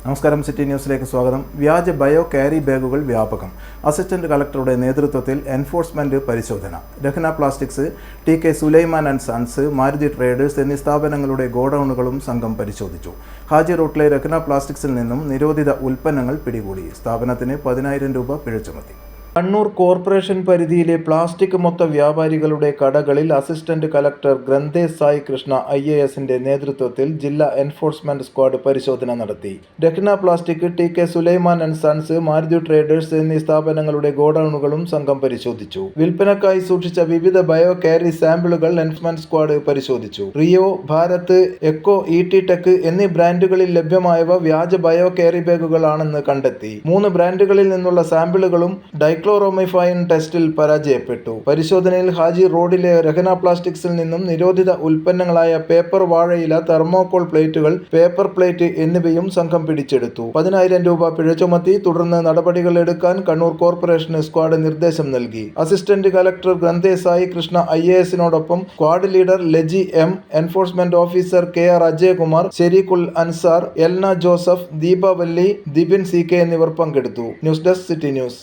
നമസ്കാരം, സിറ്റി ന്യൂസിലേക്ക് സ്വാഗതം. വ്യാജ ബയോ ക്യാരി ബാഗുകൾ വ്യാപകം. അസിസ്റ്റന്റ് കളക്ടറുടെ നേതൃത്വത്തിൽ എൻഫോഴ്സ്മെന്റ് പരിശോധന. Rahna plastics, T K. Sulaiman and sons, Maruti traders എന്നീ സ്ഥാപനങ്ങളുടെ ഗോഡൌണുകളും സംഘം പരിശോധിച്ചു. ഹാജി റോട്ടിലെ രഹ്ന പ്ലാസ്റ്റിക്സിൽ നിന്നും നിരോധിത ഉൽപ്പന്നങ്ങൾ പിടികൂടി. സ്ഥാപനത്തിന് 10,000 രൂപ പിഴ ചുമത്തി. കണ്ണൂർ കോർപ്പറേഷൻ പരിധിയിലെ പ്ലാസ്റ്റിക് മൊത്ത വ്യാപാരികളുടെ കടകളിൽ assistant collector Granthesh Sai Krishna IAS നേതൃത്വത്തിൽ ജില്ലാ എൻഫോഴ്സ്മെന്റ് സ്ക്വാഡ് പരിശോധന നടത്തി. Rahna plastic, T K. Sulaiman and sons, Maruti traders എന്നീ സ്ഥാപനങ്ങളുടെ ഗോഡൌണുകളും സംഘം പരിശോധിച്ചു. വിൽപ്പനക്കായി സൂക്ഷിച്ച വിവിധ ബയോ ക്യാരി സാമ്പിളുകൾ എൻഫോഴ്സ്മെന്റ് സ്ക്വാഡ് പരിശോധിച്ചു. Rio, Bharat, eco, ET tech എന്നീ ബ്രാൻഡുകളിൽ ലഭ്യമായവ വ്യാജ ബയോ ക്യാരി ബാഗുകളാണെന്ന് കണ്ടെത്തി. 3 ബ്രാൻഡുകളിൽ നിന്നുള്ള സാമ്പിളുകളും ഡൈക്ലോറോമിഫൈൻ ടെസ്റ്റിൽ പരാജയപ്പെട്ടു. പരിശോധനയിൽ ഹാജി റോഡിലെ രഹ്ന പ്ലാസ്റ്റിക്സിൽ നിന്നും നിരോധിത ഉൽപ്പന്നങ്ങളായ പേപ്പർ വാഴയില, തെർമോകോൾ പ്ലേറ്റുകൾ, പേപ്പർ പ്ലേറ്റ് എന്നിവയും സംഘം പിടിച്ചെടുത്തു. 10,000 രൂപ പിഴ ചുമത്തി. തുടർന്ന് നടപടികൾ എടുക്കാൻ കണ്ണൂർ കോർപ്പറേഷന് സ്ക്വാഡ് നിർദ്ദേശം നൽകി. Assistant collector Granthesh Sai Krishna IAS squad leader Laji M, enforcement officer KR Ajayakumar, Shereekhul Ansar, Elna Joseph, Deepavalli, Dibin CK എന്നിവർ പങ്കെടുത്തു. News desk, city news.